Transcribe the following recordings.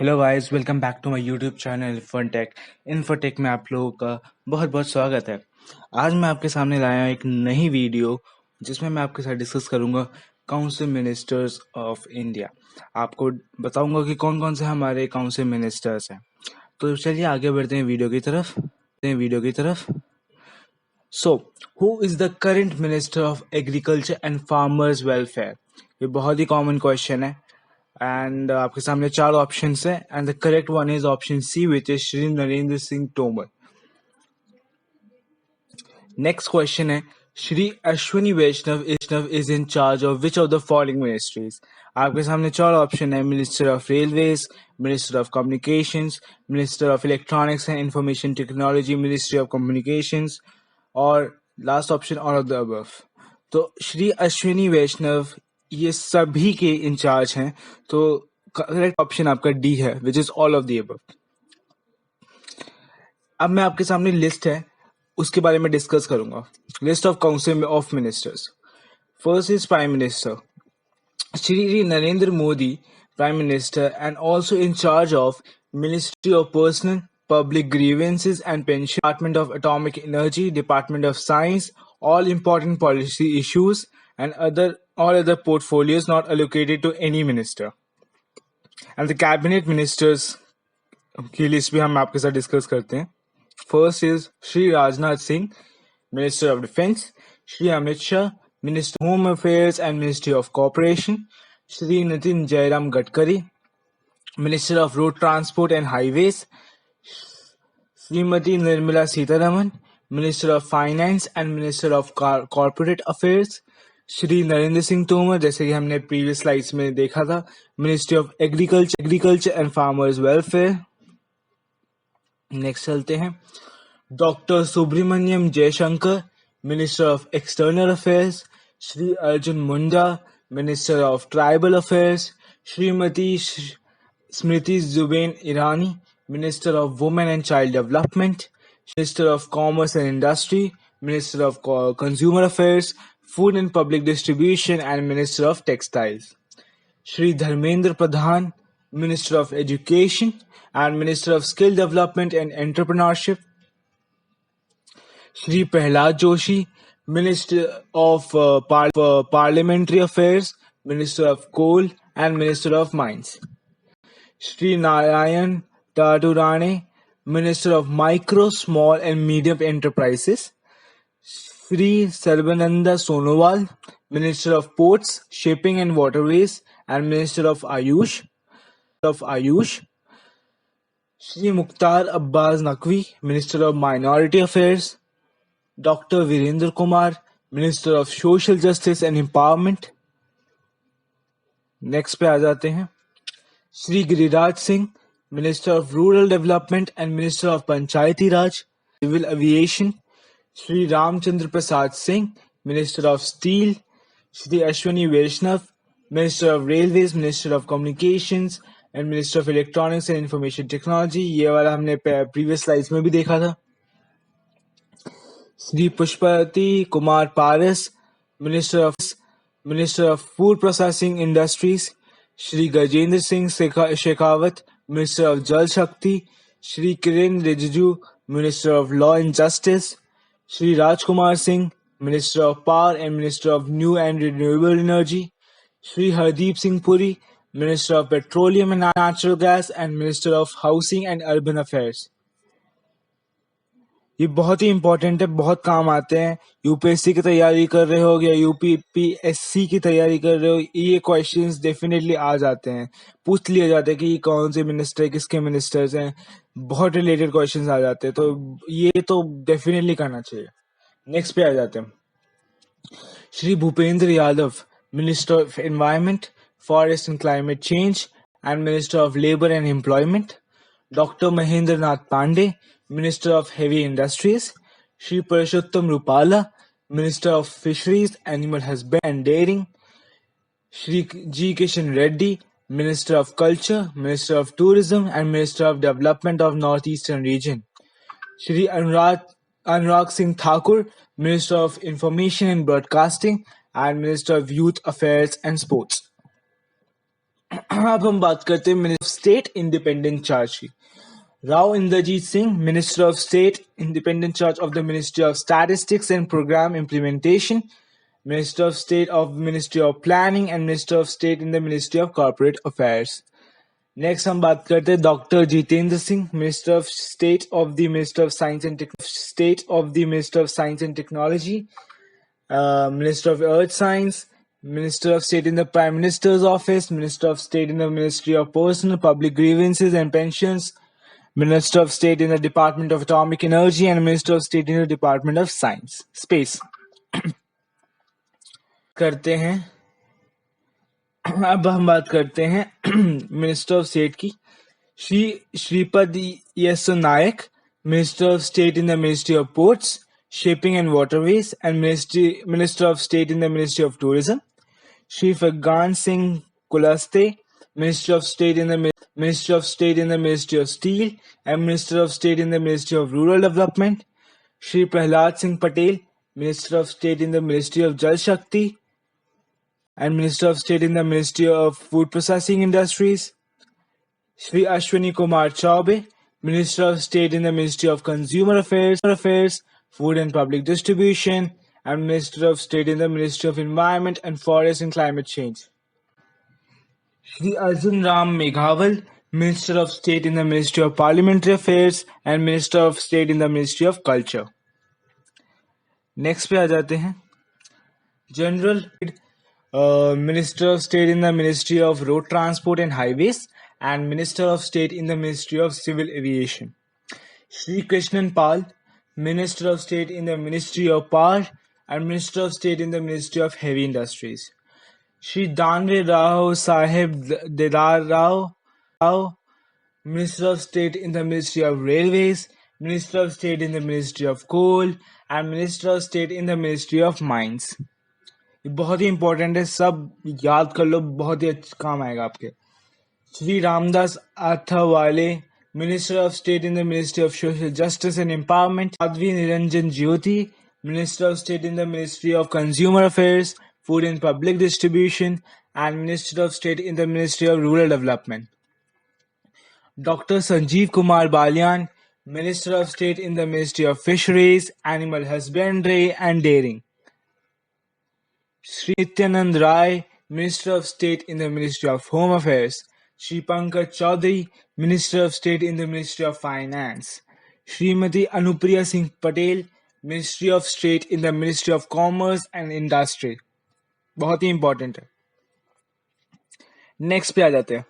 Hello guys, welcome back to my YouTube channel Infotech में आप लोगों का बहुत बहुत स्वागत है। आज मैं आपके सामने लाया हूं एक नई वीडियो जिसमें मैं आपके साथ डिस्कस करूंगा काउंसिल मिनिस्टर्स ऑफ इंडिया। आपको बताऊंगा कि कौन कौन से हमारे काउंसिल मिनिस्टर्स हैं। तो चलिए आगे बढ़ते हैं वीडियो की तरफ। So who is the current minister of agriculture and farmers welfare? ये बहुत ही कॉमन क्वेश्चन है एंड आपके सामने चार ऑप्शंस है and the correct one is option C which is Shri Narendra Singh Tomar. Next question है Shri Ashwini Vaishnaw is in charge of which of the following ministries? आपके सामने चार ऑप्शन है, minister of railways, minister of communications, minister of electronics and information technology, ministry of communications और last option all of the above. तो श्री अश्विनी वैष्णव ये सभी के इंचार्ज हैं, तो करेक्ट ऑप्शन आपका डी है which is all of the above. अब मैं आपके सामने लिस्ट है उसके बारे में डिस्कस करूंगा। List of council of ministers. First is prime minister Shri Narendra Modi, prime minister and also in charge of ministry of personal public grievances and pension, Department of Atomic Energy, Department of Science, all important policy issues and all other portfolios not allocated to any minister. And the cabinet ministers की list भी हम आपके साथ discuss करते हैं। First is Shri Rajnath Singh, minister of defence, Shri Amit Shah, minister home affairs and ministry of corporation, Shri Nitin Jairam Gadkari, minister of road transport and highways, Shrimati Nirmala Sitharaman, minister of finance and minister of corporate affairs, Shri Narendra Singh Tomar, जैसे कि हमने प्रीवियस स्लाइड्स में देखा था, ministry of agriculture and farmers welfare. Next चलते हैं, doctor Subrahmanyam Jaishankar, minister of external affairs, Shri Arjun Munda, minister of tribal affairs, Shrimati Smriti Zubin Irani, Minister of Women and Child Development, Minister of Commerce and Industry, Minister of Consumer Affairs, Food and Public Distribution, and Minister of Textiles. Shri Dharmendra Pradhan, Minister of Education, and Minister of Skill Development and Entrepreneurship. Shri Prahlad Joshi, Minister of Parliamentary Affairs, Minister of Coal, and Minister of Mines. Shri Narayan Taturane, Minister of Micro, Small and Medium Enterprises. Sri Sarbananda Sonowal, Minister of Ports, Shipping and Waterways and Minister of Ayush. Shri Mukhtar Abbas Naqvi, Minister of Minority Affairs. Dr. Virendra Kumar, Minister of Social Justice and Empowerment. Next पे आ जाते हैं, Shri Giriraj Singh, minister of rural development and minister of Panchayati Raj, civil aviation, Shri Ramchandra Prasad Singh, minister of steel, Shri Ashwini Vaishnaw, minister of railways, minister of communications and minister of electronics and information technology. ये वाला हमने previous slides में भी देखा था। Shri Pashupati Kumar Paras, minister of food processing industries, Shri Gajendra Singh Shekhawat, minister of जल शक्ति, Shri Kiren Rijiju, minister of law and justice, Shri Rajkumar Singh, minister of power and minister of new and renewable energy, Shri Hardeep Singh Puri, minister of petroleum and natural gas and minister of housing and urban affairs. ये बहुत ही important है, बहुत काम आते हैं। UPSC की तैयारी कर रहे हो या यूपीपीएससी की तैयारी कर रहे हो, ये क्वेश्चंस डेफिनेटली आ जाते हैं, पूछ लिए जाते हैं कि कौन से मिनिस्टर किसके मिनिस्टर्स हैं, बहुत रिलेटेड क्वेश्चंस आ जाते हैं, तो ये तो डेफिनेटली करना चाहिए। नेक्स्ट पे आ जाते हैं, Shri Bhupender Yadav, minister of environment, forest and climate change and minister of labour and employment, doctor Mahendra Nath Pandey, Minister of Heavy Industries, Shri Purushottam Rupala, Minister of Fisheries, Animal Husbandry and Dairying, Shri G. Kishan Reddy, Minister of Culture, Minister of Tourism and Minister of Development of Northeastern Region, Shri Anurag Singh Thakur, Minister of Information and Broadcasting and Minister of Youth Affairs and Sports. अब हम बात करते हैं minister of state independent charge की। Rao Inderjeet Singh, Minister of State, independent charge of the Ministry of Statistics and Program Implementation, Minister of State of Ministry of Planning and Minister of State in the Ministry of Corporate Affairs. Next हम बात करते हैं doctor Jitendra Singh, Minister of State of the Minister of Science and Technology, Minister of Earth Science, Minister of State in the Prime Minister's Office, Minister of State in the Ministry of Personal Public Grievances and Pensions, Minister of State in the Department of Atomic Energy and Minister of State in the Department of Space. करते हैं अब हम बात करते हैं minister of state की। Shripad Yesso Naik, minister of state in the ministry of ports, shipping and waterways and minister of state in the ministry of tourism. Shri Faggan Singh Kulaste, Minister of State in the Ministry of Steel and Minister of State in the Ministry of Rural Development. Shri Prahlad Singh Patel, Minister of State in the Ministry of Jal Shakti and Minister of State in the Ministry of Food Processing Industries. Shri Ashwini Kumar Chaube, Minister of State in the Ministry of Consumer Affairs, Food and Public Distribution and Minister of State in the Ministry of Environment and Forest and Climate Change. Shri Arjun Ram Meghawal, Minister of State in the Ministry of Parliamentary Affairs and Minister of State in the Ministry of Culture. Next पे आ जाते हैं General Minister of State in the Ministry of Road Transport and Highways and Minister of State in the Ministry of Civil Aviation. Shri Krishnan Pal, Minister of State in the Ministry of Power and Minister of State in the Ministry of Heavy Industries. Shri Danre Rao Sahib Dedar Rao, Minister of State in the Ministry of Railways, Minister of State in the Ministry of Coal and Minister of State in the Ministry of Mines. ये बहुत ही important है, सब याद कर लो, बहुत ही अच्छा काम आएगा आपके. Shri Ramdas Athawale, Minister of State in the Ministry of Social Justice and Empowerment. Sadhvi Niranjan Jyoti, Minister of State in the Ministry of Consumer Affairs, Food and Public Distribution and Minister of State in the Ministry of Rural Development. Dr. Sanjeev Kumar Balyan, Minister of State in the Ministry of Fisheries, Animal Husbandry and Dairying. Shri Nityanand Rai, Minister of State in the Ministry of Home Affairs. Shri Pankaj Chaudhary, Minister of State in the Ministry of Finance. Srimati Anupriya Singh Patel, Ministry of State in the Ministry of Commerce and Industry. बहुत ही important है. Next पे आ जाते हैं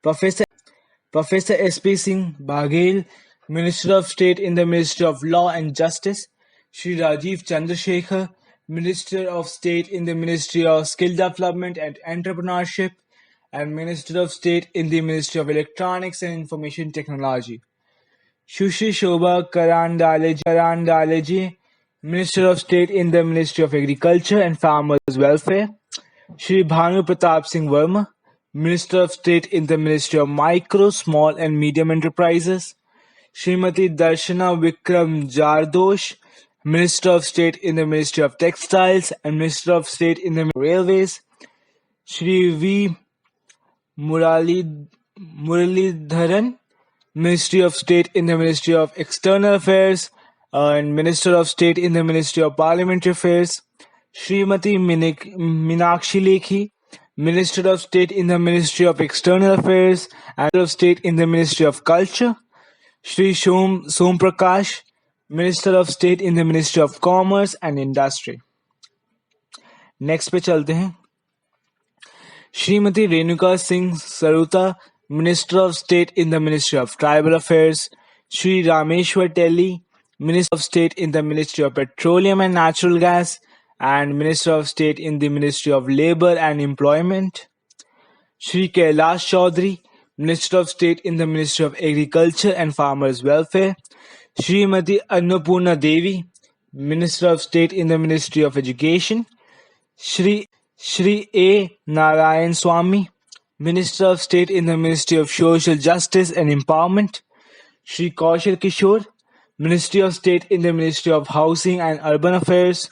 professor SP Singh Baghel, minister of state in the ministry of law and justice. Shri Rajeev Chandrasekhar, minister of state in the ministry of skill development and entrepreneurship and minister of state in the ministry of electronics and information technology. Sushri Shobha Karandlaje, Minister of State in the Ministry of Agriculture and Farmers Welfare. Shri Bhanu Pratap Singh Verma, Minister of State in the Ministry of Micro, Small and Medium Enterprises. Srimati Darshana Vikram Jardosh, Minister of State in the Ministry of Textiles and Minister of State in the Railways. Shri V. Muralidharan, Ministry of State in the Ministry of External Affairs and Minister of State in the Ministry of Parliamentary Affairs. Srimati Meenakshi Lekhi, Minister of State in the Ministry of External Affairs and Minister of State in the Ministry of Culture. Shri Som Prakash, Minister of State in the Ministry of Commerce and Industry. Next पे चलते हैं. Srimati Renuka Singh Saruta, Minister of State in the Ministry of Tribal Affairs. Shri Rameshwar Telly, Minister of State in the Ministry of Petroleum and Natural Gas and Minister of State in the Ministry of Labor and Employment. Shri Kailash Chaudhary, Minister of State in the Ministry of Agriculture and Farmers Welfare. Srimati Annapurna Devi, Minister of State in the Ministry of Education. Shri A. Narayan Swamy, Minister of State in the Ministry of Social Justice and Empowerment. Shri Kaushal Kishore, Ministry of State in the Ministry of Housing and Urban Affairs.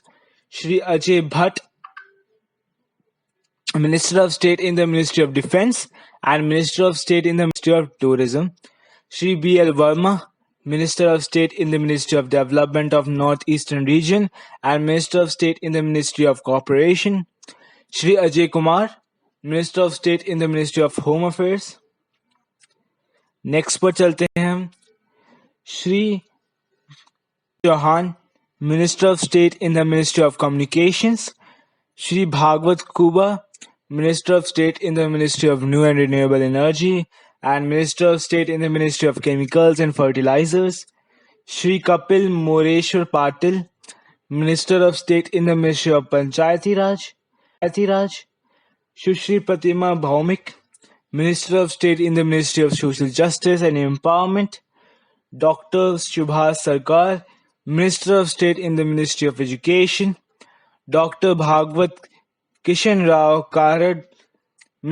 Shri Ajay Bhatt, Minister of State in the Ministry of Defense and Minister of State in the Ministry of Tourism. Shri B.L. Verma, Minister of State in the Ministry of Development of Northeastern Region and Minister of State in the Ministry of Cooperation. Shri Ajay Kumar, Minister of State in the Ministry of Home Affairs. Next पर चलते हैं हम. Shri Chauhan, minister of state in the ministry of communications. Shri Bhagwat Khuba, minister of state in the ministry of new and renewable energy and minister of state in the ministry of chemicals and fertilisers. Shri Kapil Moreshwar Patil, minister of state in the ministry of Panchayati Raj. Sushri Pratima Bhoumik, Minister of State in the Ministry of Social Justice and Empowerment. Dr. Subhas Sarkar, Minister of State in the Ministry of Education. Dr. Bhagwat Kishan Rao Karad,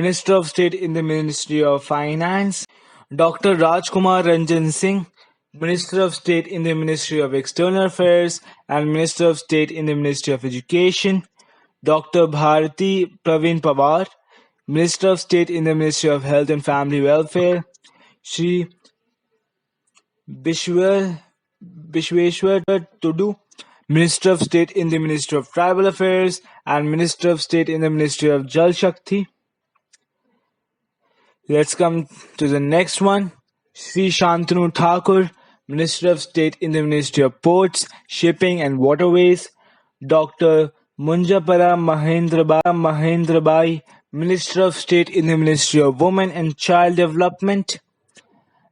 Minister of State in the Ministry of Finance. Dr. Rajkumar Ranjan Singh, Minister of State in the Ministry of External Affairs and Minister of State in the Ministry of Education. Dr. Bharati Praveen Pawar, Minister of State in the Ministry of Health and Family Welfare. Shri Bishweshwar Tudu, Minister of State in the Ministry of Tribal Affairs and Minister of State in the Ministry of Jal Shakti. Let's come to the next one. Shri Shantanu Thakur, Minister of State in the Ministry of Ports, Shipping and Waterways. Dr. Munjapara Mahendrabai, Minister of State in the Ministry of Women and Child Development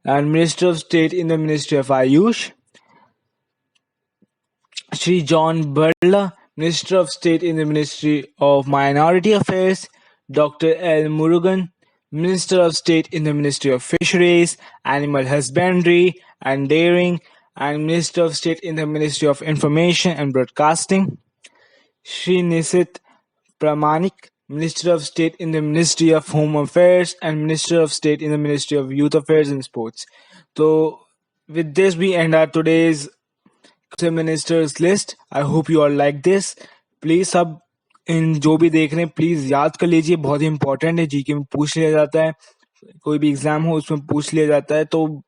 and Minister of State in the Ministry of Ayush. Shri John Birla, Minister of State in the Ministry of Minority Affairs. Dr. L. Murugan, Minister of State in the Ministry of Fisheries, Animal Husbandry and Dairying and Minister of State in the Ministry of Information and Broadcasting. Shri Nisit Pramanik, Minister of State in the Ministry of Home Affairs and Minister of State in the Ministry of Youth Affairs and Sports. So with this we end our today's ministers list. I hope you all like this. Please सब इन जो भी देख रहे हैं please याद कर लीजिए, बहुत ही इंपॉर्टेंट है. जीके में पूछ लिया जाता है, कोई भी एग्जाम हो उसमें पूछ लिया जाता है, तो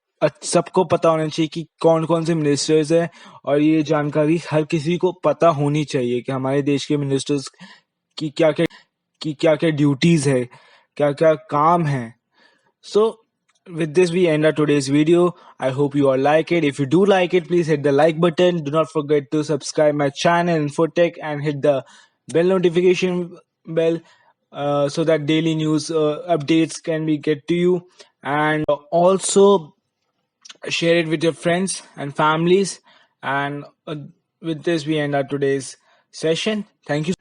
सबको पता होना चाहिए कि कौन कौन से मिनिस्टर्स है और ये जानकारी हर किसी को पता होनी चाहिए कि हमारे देश के मिनिस्टर्स की क्या क्या ड्यूटीज है, क्या क्या काम है. So with this we end our today's video. I hope you all like it. If you do like it, please hit the like button. Do not forget to subscribe my channel Infotech and hit the bell notification bell so that daily news updates can be get to you, and also share it with your friends and families. And with this we end our today's session. Thank you.